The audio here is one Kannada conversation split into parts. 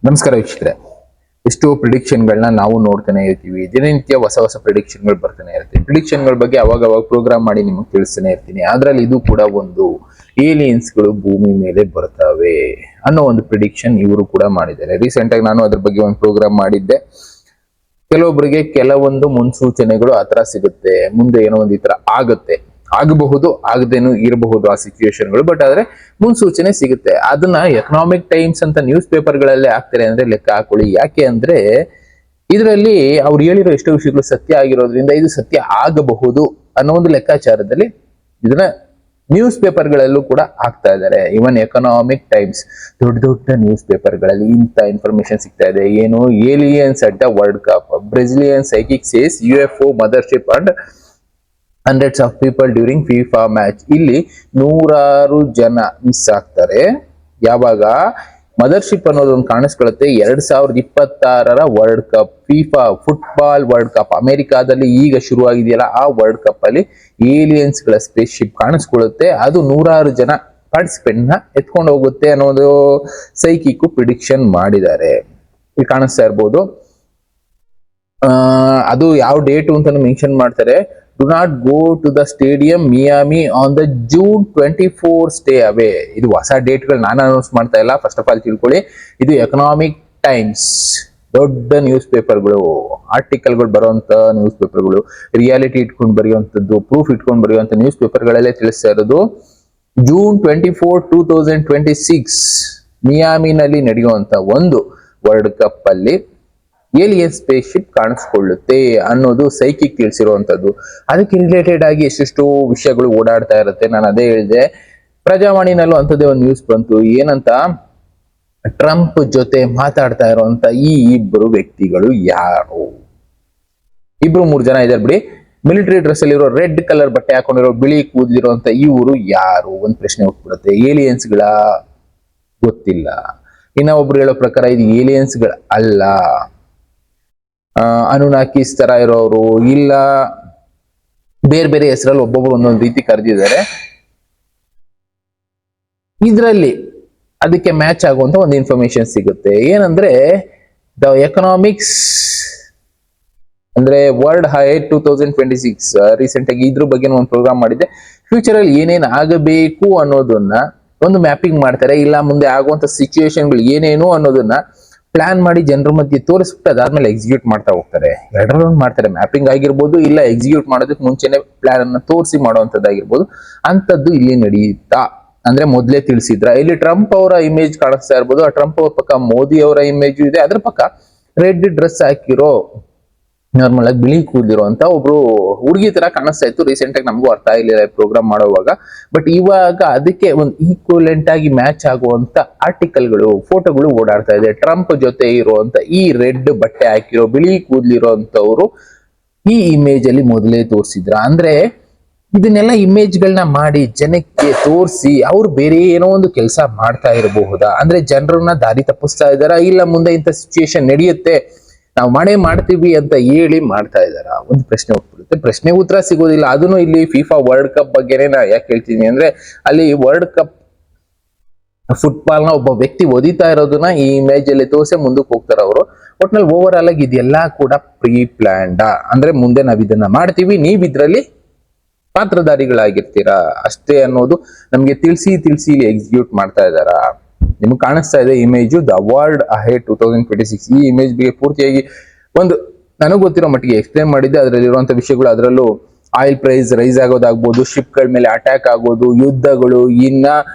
ನಮಸ್ಕಾರ ವೀಕ್ಷಕರೇ. ಎಷ್ಟೋ ಪ್ರಿಡಿಕ್ಷನ್ಗಳನ್ನ ನಾವು ನೋಡ್ತಾನೆ ಇರ್ತೀವಿ. ದಿನನಿತ್ಯ ಹೊಸ ಹೊಸ ಪ್ರಿಡಿಕ್ಷನ್ಗಳು ಬರ್ತಾನೆ ಇರ್ತೀವಿ. ಪ್ರಿಡಿಕ್ಷನ್ಗಳ ಬಗ್ಗೆ ಅವಾಗ ಪ್ರೋಗ್ರಾಮ್ ಮಾಡಿ ನಿಮಗೆ ತಿಳಿಸ್ತಾನೆ ಇರ್ತೀನಿ. ಅದ್ರಲ್ಲಿ ಇದು ಕೂಡ ಒಂದು, ಏಲಿಯನ್ಸ್ಗಳು ಭೂಮಿ ಮೇಲೆ ಬರ್ತವೆ ಅನ್ನೋ ಒಂದು ಪ್ರಿಡಿಕ್ಷನ್ ಇವರು ಕೂಡ ಮಾಡಿದ್ದಾರೆ. ರೀಸೆಂಟ್ ಆಗಿ ನಾನು ಅದ್ರ ಬಗ್ಗೆ ಒಂದು ಪ್ರೋಗ್ರಾಮ್ ಮಾಡಿದ್ದೆ. ಕೆಲವೊಬ್ಬರಿಗೆ ಕೆಲವೊಂದು ಮುನ್ಸೂಚನೆಗಳು ಆತರ ಸಿಗುತ್ತೆ, ಮುಂದೆ ಏನೋ ಒಂದು ಈ ತರ ಆಗುತ್ತೆ, ಆಗಬಹುದು, ಆಗದೇನು ಇರಬಹುದು ಆ ಸಿಚುವೇಶನ್ಗಳು. ಬಟ್ ಆದ್ರೆ ಮುನ್ಸೂಚನೆ ಸಿಗುತ್ತೆ. ಅದನ್ನ ಎಕನಾಮಿಕ್ ಟೈಮ್ಸ್ ಅಂತ ನ್ಯೂಸ್ ಪೇಪರ್ಗಳಲ್ಲೇ ಹಾಕ್ತಾರೆ ಅಂದ್ರೆ ಲೆಕ್ಕ ಹಾಕೊಳ್ಳಿ. ಯಾಕೆ ಅಂದ್ರೆ ಇದರಲ್ಲಿ ಅವ್ರು ಹೇಳಿರೋ ಎಷ್ಟೋ ವಿಷಯಗಳು ಸತ್ಯ ಆಗಿರೋದ್ರಿಂದ ಇದು ಸತ್ಯ ಆಗಬಹುದು ಅನ್ನೋ ಒಂದು ಲೆಕ್ಕಾಚಾರದಲ್ಲಿ ಇದನ್ನ ನ್ಯೂಸ್ ಪೇಪರ್ಗಳಲ್ಲೂ ಕೂಡ ಹಾಕ್ತಾ ಇದ್ದಾರೆ. ಇವನ್ ಎಕನಾಮಿಕ್ ಟೈಮ್ಸ್, ದೊಡ್ಡ ದೊಡ್ಡ ನ್ಯೂಸ್ ಪೇಪರ್ಗಳಲ್ಲಿ ಇಂಥ ಇನ್ಫಾರ್ಮೇಶನ್ ಸಿಗ್ತಾ ಇದೆ. ಏನು, aliens at the world cup, Brazilian psychic says UFO mothership and hundreds of people during FIFA match. ಇಲ್ಲಿ 100 ಜನ ಮಿಸ್ ಆಗ್ತಾರೆ. ಯಾವಾಗ ಮದರ್ಶಿಪ್ ಅನ್ನೋದೊಂದು ಕಾಣಿಸ್ಕೊಳ್ಳುತ್ತೆ 2026 world cup, FIFA football world cup ಅಮೆರಿಕಾದಲ್ಲಿ ಈಗ ಶುರುವಾಗಿದೆಯಲ್ಲ ಆ ವರ್ಲ್ಡ್ ಕಪ್ ಅಲ್ಲಿ ಏಲಿಯನ್ಸ್ ಗಳ ಸ್ಪೇಸ್ ಶಿಪ್ ಕಾಣಿಸ್ಕೊಳ್ಳುತ್ತೆ. ಅದು 100 ಜನ ಪಾರ್ಟಿಸಿಪೆಂಟ್ ನ ಎತ್ಕೊಂಡು ಹೋಗುತ್ತೆ ಅನ್ನೋದು ಸೈಕಿಕ್ ಪ್ರಿಡಿಕ್ಷನ್ ಮಾಡಿದ್ದಾರೆ. ಇಲ್ಲಿ ಕಾಣಿಸ್ತಾ ಇರ್ಬೋದು. ಅದು ಯಾವ ಡೇಟ್ ಅಂತ ಮೆನ್ಷನ್ ಮಾಡ್ತಾರೆ. Do not go to the stadium Miami on the June 24, stay away. ಇದು ಹೊಸ ಡೇಟ್ಗಳು ನಾನು ಅನೌನ್ಸ್ ಮಾಡ್ತಾ ಇಲ್ಲ. ಫಸ್ಟ್ ಆಫ್ ಆಲ್ ತಿಳ್ಕೊಳ್ಳಿ, ಇದು ಎಕನಾಮಿಕ್ ಟೈಮ್ಸ್, ದೊಡ್ಡ ನ್ಯೂಸ್ ಪೇಪರ್ಗಳು, ಆರ್ಟಿಕಲ್ಗಳು ಬರುವಂತ ನ್ಯೂಸ್ ಪೇಪರ್ಗಳು, ರಿಯಾಲಿಟಿ ಇಟ್ಕೊಂಡು ಬರೆಯುವಂಥದ್ದು, ಪ್ರೂಫ್ ಇಟ್ಕೊಂಡು ಬರೆಯುವಂತ ನ್ಯೂಸ್ ಪೇಪರ್ಗಳಲ್ಲೇ ತಿಳಿಸ್ತಾ ಇರೋದು. June 24, 2026 ಮಿಯಾಮಿನಲ್ಲಿ ನಡೆಯುವಂತ ಒಂದು ವರ್ಲ್ಡ್ ಕಪ್ ಅಲ್ಲಿ ಏಲಿಯನ್ ಸ್ಪೇಸ್ ಶಿಪ್ ಕಾಣಿಸ್ಕೊಳ್ಳುತ್ತೆ ಅನ್ನೋದು ಸೈಕಿಕ್ ತಿಳಿಸಿರುವಂತದ್ದು. ಅದಕ್ಕೆ ರಿಲೇಟೆಡ್ ಆಗಿ ಎಷ್ಟೆಷ್ಟು ವಿಷಯಗಳು ಓಡಾಡ್ತಾ ಇರುತ್ತೆ. ನಾನು ಅದೇ ಹೇಳಿದೆ, ಪ್ರಜಾವಾಣಿನಲ್ಲೂ ಅಂತದೇ ಒಂದು ನ್ಯೂಸ್ ಬಂತು. ಏನಂತ, ಟ್ರಂಪ್ ಜೊತೆ ಮಾತಾಡ್ತಾ ಇರುವಂತ ಈ ಇಬ್ಬರು ವ್ಯಕ್ತಿಗಳು ಯಾರು? 2-3 ಜನ ಇದಾರೆ ಬಿಡಿ. ಮಿಲಿಟರಿ ಡ್ರೆಸ್ ಅಲ್ಲಿ ಇರೋ, ರೆಡ್ ಕಲರ್ ಬಟ್ಟೆ ಹಾಕೊಂಡಿರೋ, ಬಿಳಿ ಕೂದಲಿರುವಂತ ಇವರು ಯಾರು? ಒಂದ್ ಪ್ರಶ್ನೆ ಹೋಗ್ಬಿಡುತ್ತೆ. ಏಲಿಯನ್ಸ್ ಗಳ ಗೊತ್ತಿಲ್ಲ. ಇನ್ನ ಒಬ್ರು ಹೇಳೋ ಪ್ರಕಾರ ಇದು ಏಲಿಯನ್ಸ್ ಗಳ ಅಲ್ಲ, ಅನುನಾಕಿಸ್ ತರ ಇರೋರು, ಇಲ್ಲ ಬೇರೆ ಬೇರೆ ಹೆಸರಲ್ಲಿ ಒಬ್ಬೊಬ್ರು ಒಂದೊಂದು ರೀತಿ ಕರೆದಿದ್ದಾರೆ. ಇದರಲ್ಲಿ ಅದಕ್ಕೆ ಮ್ಯಾಚ್ ಆಗುವಂತ ಒಂದು ಇನ್ಫಾರ್ಮೇಶನ್ ಸಿಗುತ್ತೆ. ಏನಂದ್ರೆ ದ ಎಕನಾಮಿಕ್ಸ್ ಅಂದ್ರೆ ವರ್ಲ್ಡ್ ಹೈ 2026 ರೀಸೆಂಟ್ ಆಗಿ ಇದ್ರ ಬಗ್ಗೆ ಒಂದು ಪ್ರೋಗ್ರಾಮ್ ಮಾಡಿದ್ದೆ. ಫ್ಯೂಚರ್ ಅಲ್ಲಿ ಏನೇನ್ ಆಗಬೇಕು ಅನ್ನೋದನ್ನ ಒಂದು ಮ್ಯಾಪಿಂಗ್ ಮಾಡ್ತಾರೆ. ಇಲ್ಲ ಮುಂದೆ ಆಗುವಂತ ಸಿಚುವೇಶನ್ಗಳು ಏನೇನು ಅನ್ನೋದನ್ನ ಪ್ಲಾನ್ ಮಾಡಿ ಜನರ ಮಧ್ಯೆ ತೋರಿಸ್ಬಿಟ್ಟು ಅದಾದ್ಮೇಲೆ ಎಕ್ಸಿಕ್ಯೂಟ್ ಮಾಡ್ತಾ ಹೋಗ್ತಾರೆ. ಎರಡರಲ್ಲೂ ಮಾಡ್ತಾರೆ. ಮ್ಯಾಪಿಂಗ್ ಆಗಿರ್ಬೋದು, ಇಲ್ಲ ಎಕ್ಸಿಕ್ಯೂಟ್ ಮಾಡೋದಕ್ಕೆ ಮುಂಚೆನೆ ಪ್ಲಾನ್ ಅನ್ನ ತೋರಿಸಿ ಮಾಡುವಂತದ್ದಾಗಿರ್ಬೋದು. ಅಂತದ್ದು ಇಲ್ಲಿ ನಡೆಯುತ್ತಾ ಅಂದ್ರೆ ಮೊದ್ಲೇ ತಿಳಿಸಿದ್ರ. ಇಲ್ಲಿ ಟ್ರಂಪ್ ಅವರ ಇಮೇಜ್ ಕಾಣಿಸ್ತಾ ಇರ್ಬೋದು. ಆ ಟ್ರಂಪ್ ಅವ್ರ ಪಕ್ಕ ಮೋದಿ ಅವರ ಇಮೇಜ್ ಇದೆ. ಅದ್ರ ಪಕ್ಕ ರೆಡ್ ಡ್ರೆಸ್ ಹಾಕಿರೋ, ನಾರ್ಮಲ್ ಆಗಿ ಬಿಳಿ ಕೂದಿರುವಂತ ಒಬ್ರು ಹುಡುಗಿ ತರ ಕಾಣಿಸ್ತಾ ಇತ್ತು. ರೀಸೆಂಟ್ ಆಗಿ ನಮಗೂ ಅರ್ಥ ಆಗಿಲ್ಲ ಪ್ರೋಗ್ರಾಮ್ ಮಾಡುವಾಗ. ಬಟ್ ಇವಾಗ ಅದಕ್ಕೆ ಒಂದು ಈಕ್ವಲೆಂಟ್ ಆಗಿ ಮ್ಯಾಚ್ ಆಗುವಂತ ಆರ್ಟಿಕಲ್ಗಳು, ಫೋಟೋಗಳು ಓಡಾಡ್ತಾ ಇದೆ. ಟ್ರಂಪ್ ಜೊತೆ ಇರುವಂತ ಈ ರೆಡ್ ಬಟ್ಟೆ ಹಾಕಿರೋ, ಬಿಳಿ ಕೂದಲಿರುವಂತವ್ರು ಈ ಇಮೇಜ್ ಅಲ್ಲಿ ಮೊದಲೇ ತೋರಿಸಿದ್ರ. ಅಂದ್ರೆ ಇದನ್ನೆಲ್ಲ ಇಮೇಜ್ ಗಳನ್ನ ಮಾಡಿ ಜನಕ್ಕೆ ತೋರಿಸಿ ಅವ್ರು ಬೇರೆ ಏನೋ ಒಂದು ಕೆಲಸ ಮಾಡ್ತಾ ಇರಬಹುದಾ? ಅಂದ್ರೆ ಜನರನ್ನ ದಾರಿ ತಪ್ಪಿಸ್ತಾ ಇದಾರ, ಇಲ್ಲ ಮುಂದೆ ಇಂಥ ಸಿಚುಯೇಷನ್ ನಡೆಯುತ್ತೆ ನಾವು ಮಾಡ್ತೀವಿ ಅಂತ ಹೇಳಿ ಮಾಡ್ತಾ ಇದಾರ? ಒಂದು ಪ್ರಶ್ನೆ ಹೋಗ್ಬಿಡುತ್ತೆ. ಪ್ರಶ್ನೆ ಉತ್ತರ ಸಿಗೋದಿಲ್ಲ. ಅದನ್ನು ಇಲ್ಲಿ ಫಿಫಾ ವರ್ಲ್ಡ್ ಕಪ್ ಬಗ್ಗೆನೇ ನಾ ಯಾಕೆ ಹೇಳ್ತೀನಿ ಅಂದ್ರೆ, ಅಲ್ಲಿ ವರ್ಲ್ಡ್ ಕಪ್ ಫುಟ್ಬಾಲ್ ನ ಒಬ್ಬ ವ್ಯಕ್ತಿ ಒದಿತಾ ಇರೋದನ್ನ ಈ ಇಮೇಜ್ ಅಲ್ಲಿ ತೋರಿಸಿ ಮುಂದಕ್ಕೆ ಹೋಗ್ತಾರ ಅವರು. ಒಟ್ನಲ್ಲಿ ಓವರ್ ಆಲ್ ಆಗಿ ಇದೆಲ್ಲಾ ಕೂಡ ಪ್ರೀ ಪ್ಲಾನ್ಡ್. ಅಂದ್ರೆ ಮುಂದೆ ನಾವ್ ಇದನ್ನ ಮಾಡ್ತೀವಿ, ನೀವ್ ಇದ್ರಲ್ಲಿ ಪಾತ್ರಧಾರಿಗಳಾಗಿರ್ತೀರಾ ಅಷ್ಟೇ ಅನ್ನೋದು ನಮ್ಗೆ ತಿಳಿಸಿ ಇಲ್ಲಿ ಎಕ್ಸಿಕ್ಯೂಟ್ ಮಾಡ್ತಾ ಇದಾರ. ನಿಮ್ಗೆ ಕಾಣಿಸ್ತಾ ಇದೆ ಇಮೇಜ್ ದ ವರ್ಲ್ಡ್ ಅಹೆಡ್ 2026. ಈ ಇಮೇಜ್ ಬಗ್ಗೆ ಪೂರ್ತಿಯಾಗಿ ಒಂದು ನನಗೆ ಗೊತ್ತಿರೋ ಮಟ್ಟಿಗೆ ಎಕ್ಸ್ಪ್ಲೇನ್ ಮಾಡಿದ್ದೆ. ಅದರಲ್ಲಿ ಇರುವಂತ ವಿಷಯಗಳು, ಅದರಲ್ಲೂ ಆಯಿಲ್ ಪ್ರೈಸ್ ರೈಸ್ ಆಗೋದಾಗ್ಬೋದು, ಶಿಪ್ ಗಳ ಮೇಲೆ ಅಟ್ಯಾಕ್ ಆಗೋದು, ಯುದ್ಧಗಳು, ಇನ್ನ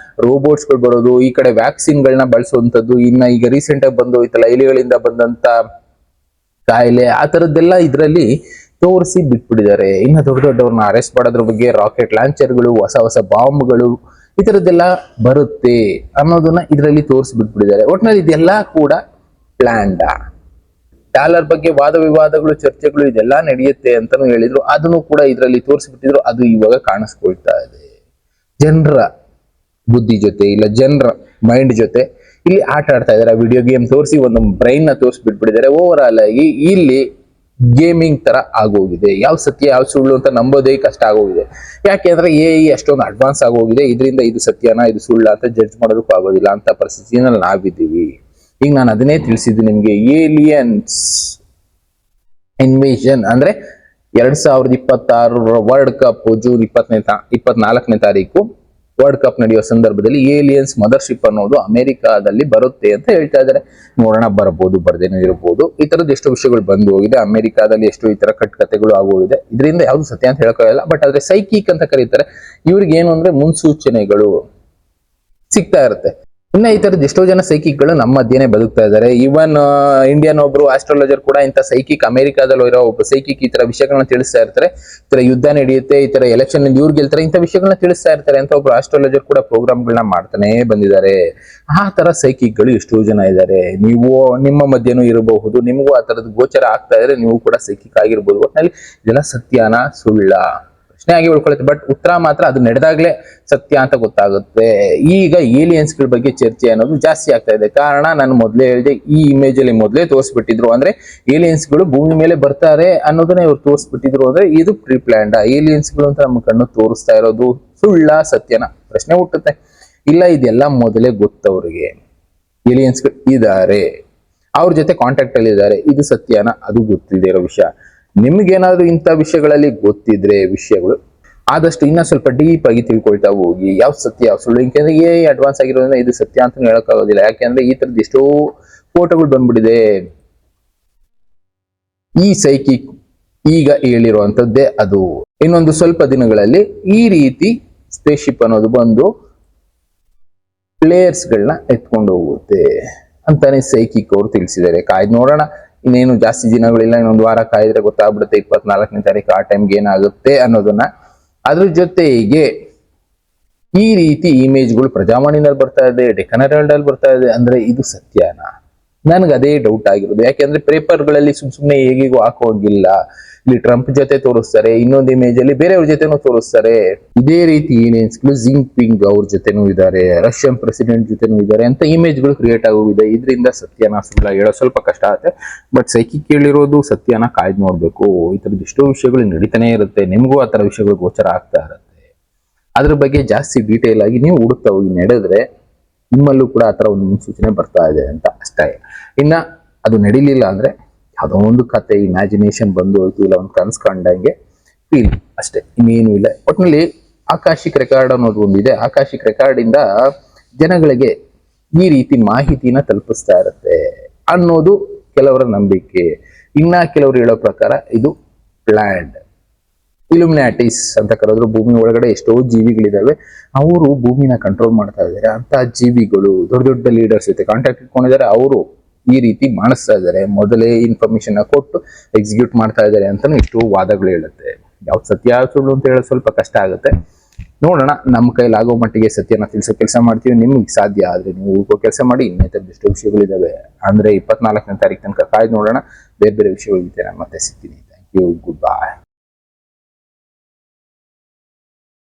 ರೋಬೋಟ್ಸ್ ಗಳು ಬರೋದು, ಈ ಕಡೆ ವ್ಯಾಕ್ಸಿನ್ ಗಳನ್ನ ಬಳಸುವಂತದ್ದು, ಇನ್ನ ಈಗ ರೀಸೆಂಟ್ ಆಗಿ ಬಂದೋಯ್ತಲ್ಲ ಎಲಿಗಳಿಂದ ಬಂದಂತ ಕಾಯಿಲೆ, ಆ ತರದ್ದೆಲ್ಲ ಇದರಲ್ಲಿ ತೋರಿಸಿ ಬಿಟ್ಬಿಟ್ಟಿದ್ದಾರೆ. ಇನ್ನ ದೊಡ್ಡ ದೊಡ್ಡವ್ರನ್ನ ಅರೆಸ್ಟ್ ಮಾಡೋದ್ರ ಬಗ್ಗೆ, ರಾಕೆಟ್ ಲಾಂಚರ್ಗಳು, ಹೊಸ ಹೊಸ ಬಾಂಬ್ಗಳು, ಈ ತರದ್ದೆಲ್ಲ ಬರುತ್ತೆ ಅನ್ನೋದನ್ನ ಇದರಲ್ಲಿ ತೋರಿಸಿ ಬಿಟ್ಬಿಟ್ಟಿದ್ದಾರೆ. ಒಟ್ನಲ್ಲಿ ಇದೆಲ್ಲ ಕೂಡ ಪ್ಲಾನ್ಡ್. ಡಾಲರ್ ಬಗ್ಗೆ ವಾದ ವಿವಾದಗಳು, ಚರ್ಚೆಗಳು ಇದೆಲ್ಲ ನಡೆಯುತ್ತೆ ಅಂತಾನು ಹೇಳಿದ್ರು. ಅದನ್ನು ಕೂಡ ಇದರಲ್ಲಿ ತೋರಿಸ್ಬಿಟ್ಟಿದ್ರು. ಅದು ಇವಾಗ ಕಾಣಿಸ್ಕೊಳ್ತಾ ಇದೆ. ಜನರ ಬುದ್ಧಿ ಜೊತೆ, ಇಲ್ಲ ಜನರ ಮೈಂಡ್ ಜೊತೆ ಇಲ್ಲಿ ಆಟ ಆಡ್ತಾ ಇದಾರೆ. ವಿಡಿಯೋ ಗೇಮ್ ತೋರಿಸಿ ಒಂದು ಬ್ರೈನ್ ನ ತೋರಿಸ್ಬಿಟ್ಬಿಟ್ಟಿದ್ದಾರೆ. ಓವರ್ ಆಲ್ ಆಗಿ ಇಲ್ಲಿ ಗೇಮಿಂಗ್ ತರ ಆಗೋಗಿದೆ. ಯಾವ ಸತ್ಯ ಯಾವ ಸುಳ್ಳು ಅಂತ ನಂಬೋದೇ ಕಷ್ಟ ಆಗೋಗಿದೆ. ಯಾಕೆಂದ್ರೆ AI ಅಷ್ಟೊಂದು ಅಡ್ವಾನ್ಸ್ ಆಗೋಗಿದೆ. ಇದರಿಂದ ಇದು ಸತ್ಯನಾ ಇದು ಸುಳ್ಳ ಅಂತ ಜಡ್ಜ್ ಮಾಡೋದಕ್ಕೂ ಆಗೋದಿಲ್ಲ ಅಂತ ಪರಿಸ್ಥಿತಿನಲ್ಲಿ ನಾವಿದ್ದೀವಿ. ಈಗ ನಾನು ಅದನ್ನೇ ತಿಳಿಸಿದ್ದು ನಿಮ್ಗೆ. ಏಲಿಯನ್ಸ್ ಇನ್ವೇಷನ್ ಅಂದ್ರೆ 2026 ವರ್ಲ್ಡ್ ಕಪ್ ಜೂನ್ 24ನೇ ತಾರೀಕು ವರ್ಲ್ಡ್ ಕಪ್ ನಡೆಯುವ ಸಂದರ್ಭದಲ್ಲಿ ಏಲಿಯನ್ಸ್ ಮದರ್ಶಿಪ್ ಅನ್ನೋದು ಅಮೆರಿಕಾದಲ್ಲಿ ಬರುತ್ತೆ ಅಂತ ಹೇಳ್ತಾ ಇದ್ದಾರೆ. ನೋಡೋಣ, ಬರಬಹುದು, ಬರ್ದೇನೂ ಇರಬಹುದು. ಈ ತರದ ಎಷ್ಟೋ ವಿಷಯಗಳು ಬಂದು ಹೋಗಿದೆ. ಅಮೆರಿಕಾದಲ್ಲಿ ಎಷ್ಟೋ ಈ ತರ ಕಟ್ಟುಕತೆಗಳು ಆಗೋಗಿದೆ. ಇದರಿಂದ ಯಾವ್ದು ಸತ್ಯ ಅಂತ ಹೇಳಕ್ಕಾಗಲ್ಲ. ಬಟ್ ಆದ್ರೆ ಸೈಕಿಕ್ ಅಂತ ಕರೀತಾರೆ. ಇವ್ರಿಗೆ ಏನು ಅಂದ್ರೆ ಮುನ್ಸೂಚನೆಗಳು ಸಿಗ್ತಾ ಇರುತ್ತೆ. ಇನ್ನ ಈ ತರದ ಎಷ್ಟೋ ಜನ ಸೈಕಿಕ್ಗಳು ನಮ್ಮ ಮಧ್ಯೆನೆ ಬದುಕ್ತಾ ಇದ್ದಾರೆ. ಈವನ್ ಇಂಡಿಯನ್ ಒಬ್ರು ಆಸ್ಟ್ರಾಲಜರ್ ಕೂಡ ಇಂಥ ಸೈಕಿಕ್, ಅಮೆರಿಕಾದಲ್ಲಿ ಇರೋ ಒಬ್ಬ ಸೈಕಿಕ್ ಈ ತರ ವಿಷಯಗಳನ್ನ ತಿಳಿಸ್ತಾ ಇರ್ತಾರೆ. ಈ ತರ ಯುದ್ಧ ನಡೆಯುತ್ತೆ, ಈ ತರ ಎಲೆಕ್ಷನ್ ಇವ್ರು ಗೆಲ್ತಾರೆ, ಇಂಥ ವಿಷಯಗಳನ್ನ ತಿಳಿಸ್ತಾ ಇರ್ತಾರೆ ಅಂತ ಒಬ್ರು ಆಸ್ಟ್ರಾಲಜರ್ ಕೂಡ ಪ್ರೋಗ್ರಾಮ್ಗಳನ್ನ ಮಾಡ್ತಾನೆ ಬಂದಿದ್ದಾರೆ. ಆ ತರ ಸೈಕಿಕ್ಗಳು ಎಷ್ಟೋ ಜನ ಇದ್ದಾರೆ. ನೀವು ನಿಮ್ಮ ಮಧ್ಯೆನೂ ಇರಬಹುದು. ನಿಮಗೂ ಆ ತರದ ಗೋಚರ ಆಗ್ತಾ ಇದ್ರೆ ನೀವು ಕೂಡ ಸೈಕಿಕ್ ಆಗಿರ್ಬೋದು. ಒಟ್ಟಿನಲ್ಲಿ ಇದೆಲ್ಲ ಸತ್ಯನಾ ಸುಳ್ಳ ಪ್ರಶ್ನೆ ಆಗಿ ಉಳ್ಕೊಳ್ಳುತ್ತೆ. ಬಟ್ ಉತ್ತರ ಮಾತ್ರ ಅದು ನಡೆದಾಗ್ಲೇ ಸತ್ಯ ಅಂತ ಗೊತ್ತಾಗುತ್ತೆ. ಈಗ ಏಲಿಯನ್ಸ್ ಗಳ ಬಗ್ಗೆ ಚರ್ಚೆ ಅನ್ನೋದು ಜಾಸ್ತಿ ಆಗ್ತಾ ಇದೆ. ಕಾರಣ ನಾನು ಮೊದಲೇ ಹೇಳಿದೆ, ಈ ಇಮೇಜ್ ಅಲ್ಲಿ ಮೊದಲೇ ತೋರಿಸ್ಬಿಟ್ಟಿದ್ರು. ಅಂದ್ರೆ ಏಲಿಯನ್ಸ್ ಗಳು ಭೂಮಿ ಮೇಲೆ ಬರ್ತಾರೆ ಅನ್ನೋದನ್ನ ಇವ್ರು ತೋರಿಸ್ಬಿಟ್ಟಿದ್ರು. ಅಂದ್ರೆ ಇದು ಪ್ರೀ ಪ್ಲಾನ್ಡ್. ಏಲಿಯನ್ಸ್ ಗಳು ಅಂತ ನಮ್ಮ ಕಣ್ಣು ತೋರಿಸ್ತಾ ಇರೋದು ಸುಳ್ಳ ಸತ್ಯನ ಪ್ರಶ್ನೆ ಹುಟ್ಟುತ್ತೆ. ಇಲ್ಲ, ಇದೆಲ್ಲ ಮೊದಲೇ ಗೊತ್ತವ್ರಿಗೆ, ಏಲಿಯನ್ಸ್ ಗಳು ಇದಾರೆ, ಅವ್ರ ಜೊತೆ ಕಾಂಟ್ಯಾಕ್ಟ್ ಅಲ್ಲಿ ಇದ್ದಾರೆ, ಇದು ಸತ್ಯನ ಅದು ಗೊತ್ತಿಲ್ಲದೆ ಇರೋ ವಿಷಯ. ನಿಮ್ಗೇನಾದ್ರೂ ಇಂಥ ವಿಷಯಗಳಲ್ಲಿ ಗೊತ್ತಿದ್ರೆ ವಿಷಯಗಳು ಆದಷ್ಟು ಇನ್ನ ಸ್ವಲ್ಪ ಡೀಪ್ ಆಗಿ ತಿಳ್ಕೊಳ್ತಾ ಹೋಗಿ ಯಾವ ಸತ್ಯ ಯಾವ ಸುಳ್ಳು. ಯಾಕೆಂದ್ರೆ ಅಡ್ವಾನ್ಸ್ ಆಗಿರೋದ್ರಿಂದ ಇದು ಸತ್ಯ ಅಂತ ಹೇಳಕ್ಕಾಗೋದಿಲ್ಲ. ಯಾಕೆಂದ್ರೆ ಈ ತರದ್ ಎಷ್ಟೋ ಫೋಟೋಗಳು ಬಂದ್ಬಿಟ್ಟಿದೆ. ಈ ಸೈಕಿಕ್ ಈಗ ಹೇಳಿರುವಂತದ್ದೇ ಅದು. ಇನ್ನೊಂದು ಸ್ವಲ್ಪ ದಿನಗಳಲ್ಲಿ ಈ ರೀತಿ ಸ್ಪೇಸ್ಶಿಪ್ ಅನ್ನೋದು ಬಂದು ಪ್ಲೇಯರ್ಸ್ ಗಳನ್ನ ಎತ್ಕೊಂಡು ಹೋಗುತ್ತೆ ಅಂತಾನೆ ಸೈಕಿಕ್ ಅವರು ತಿಳಿಸಿದ್ದಾರೆ. ಕಾಯ್ದು ನೋಡೋಣ. ಇನ್ನೇನು ಜಾಸ್ತಿ ದಿನಗಳಿಲ್ಲ, ಇನ್ನೊಂದು ವಾರ ಕಾಯ್ದ್ರೆ ಗೊತ್ತಾಗ್ಬಿಡುತ್ತೆ 24ನೇ ತಾರೀಕು ಆ ಟೈಮ್ಗೆ ಏನಾಗುತ್ತೆ ಅನ್ನೋದನ್ನ. ಅದ್ರ ಜೊತೆಗೆ ಈ ರೀತಿ ಇಮೇಜ್ಗಳು ಪ್ರಜಾವಾಣಿನಲ್ಲಿ ಬರ್ತಾ ಇದೆ, ಡೆಕ್ಕನ್ ಹೆರಾಲ್ಡ್ ಅಲ್ಲಿ ಬರ್ತಾ ಇದೆ. ಅಂದ್ರೆ ಇದು ಸತ್ಯನಾ? ನನ್ಗೆ ಅದೇ ಡೌಟ್ ಆಗಿರೋದು. ಯಾಕೆಂದ್ರೆ ಪೇಪರ್ಗಳಲ್ಲಿ ಸುಮ್ಮನೆ ಹೇಗಿಗೂ ಹಾಕೋಗಿಲ್ಲ. ಇಲ್ಲಿ ಟ್ರಂಪ್ ಜೊತೆ ತೋರಿಸ್ತಾರೆ, ಇನ್ನೊಂದು ಇಮೇಜ್ ಅಲ್ಲಿ ಬೇರೆಯವ್ರ ಜೊತೆನೂ ತೋರಿಸ್ತಾರೆ. ಇದೇ ರೀತಿ ಏನೇನ್ಸ್ಗಳು ಜಿಂಗ್ಪಿಂಗ್ ಅವ್ರ ಜೊತೆನೂ ಇದ್ದಾರೆ, ರಷ್ಯನ್ ಪ್ರೆಸಿಡೆಂಟ್ ಜೊತೆನೂ ಇದ್ದಾರೆ ಅಂತ ಇಮೇಜ್ಗಳು ಕ್ರಿಯೇಟ್ ಆಗೋಗಿದೆ. ಇದರಿಂದ ಸತ್ಯನ ಸುಳ್ಳ ಹೇಳೋ ಸ್ವಲ್ಪ ಕಷ್ಟ ಆಗುತ್ತೆ. ಬಟ್ ಸೈಕಿಕ್ ಕೇಳಿರೋದು ಸತ್ಯನ ಕಾಯ್ದು ನೋಡ್ಬೇಕು. ಈ ತರದ್ದು ಎಷ್ಟೋ ವಿಷಯಗಳು ನಡೀತಾನೆ ಇರುತ್ತೆ. ನಿಮ್ಗೂ ಆ ತರ ವಿಷಯಗಳು ಗೋಚರ ಆಗ್ತಾ ಇರುತ್ತೆ. ಅದ್ರ ಬಗ್ಗೆ ಜಾಸ್ತಿ ಡೀಟೇಲ್ ಆಗಿ ನೀವು ಹುಡುಕ್ತಾ ಹೋಗಿ ನಡೆದ್ರೆ ನಿಮ್ಮಲ್ಲೂ ಕೂಡ ಆತರ ಒಂದು ಮುನ್ಸೂಚನೆ ಬರ್ತಾ ಇದೆ ಅಂತ ಅಷ್ಟೇ. ಇನ್ನ ಅದು ನಡೀಲಿಲ್ಲ ಅಂದ್ರೆ ಯಾವುದೋ ಒಂದು ಕತೆ ಇಮ್ಯಾಜಿನೇಷನ್ ಬಂದು ಹೋಯ್ತು, ಇಲ್ಲ ಒಂದು ಕನ್ಸ್ ಕಂಡಂಗೆ ಫೀಲ್ ಅಷ್ಟೇ, ಇನ್ನೇನು ಇಲ್ಲ. ಒಟ್ಟಿನಲ್ಲಿ ಆಕಾಶಿಕ್ ರೆಕಾರ್ಡ್ ಅನ್ನೋದು ಒಂದಿದೆ. ಆಕಾಶಿಕ್ ರೆಕಾರ್ಡ್ ಇಂದ ಜನಗಳಿಗೆ ಈ ರೀತಿ ಮಾಹಿತಿನ ತಲುಪಿಸ್ತಾ ಇರುತ್ತೆ ಅನ್ನೋದು ಕೆಲವರ ನಂಬಿಕೆ. ಇನ್ನ ಕೆಲವರು ಹೇಳೋ ಪ್ರಕಾರ ಇದು ಪ್ಲಾನ್ಡ್. ಇಲ್ಯುಮಿನಾಟಿಸ್ ಅಂತ ಕರೆದ್ರು. ಭೂಮಿ ಒಳಗಡೆ ಎಷ್ಟೋ ಜೀವಿಗಳಿದಾವೆ, ಅವರು ಭೂಮಿನ ಕಂಟ್ರೋಲ್ ಮಾಡ್ತಾ ಇದ್ದಾರೆ. ಅಂತ ಜೀವಿಗಳು ದೊಡ್ಡ ದೊಡ್ಡ ಲೀಡರ್ಸ್ ಜೊತೆ ಕಾಂಟ್ಯಾಕ್ಟ್ ಇಟ್ಕೊಂಡಿದ್ದಾರೆ. ಅವರು ಈ ರೀತಿ ಮಾಡಿಸ್ತಾ ಇದ್ದಾರೆ, ಮೊದಲೇ ಇನ್ಫಾರ್ಮೇಶನ್ ಕೊಟ್ಟು ಎಕ್ಸಿಕ್ಯೂಟ್ ಮಾಡ್ತಾ ಇದ್ದಾರೆ ಅಂತಾನು ಎಷ್ಟೋ ವಾದಗಳು ಹೇಳುತ್ತೆ. ಯಾವ್ದು ಸತ್ಯ ಸುಳ್ಳು ಅಂತ ಹೇಳೋದು ಸ್ವಲ್ಪ ಕಷ್ಟ ಆಗುತ್ತೆ. ನೋಡೋಣ, ನಮ್ಮ ಕೈಲಾಗೋ ಮಟ್ಟಿಗೆ ಸತ್ಯನ ತಿಳಿಸೋ ಕೆಲಸ ಮಾಡ್ತೀವಿ. ನಿಮ್ಗೆ ಸಾಧ್ಯ ಆದ್ರೆ ನೀವು ಉಳ್ಕೋ ಕೆಲಸ ಮಾಡಿ. ಇನ್ನಿತರ ಎಷ್ಟೋ ವಿಷಯಗಳಿದಾವೆ. ಅಂದ್ರೆ 24ನೇ ತಾರೀಕು ತನಕ ಕಾಯ್ದು ನೋಡೋಣ. ಬೇರೆ ಬೇರೆ ವಿಷಯಗಳ ಜೊತೆ ನಾನು ಮತ್ತೆ ಸಿಗ್ತೀನಿ. Thank you, good bye.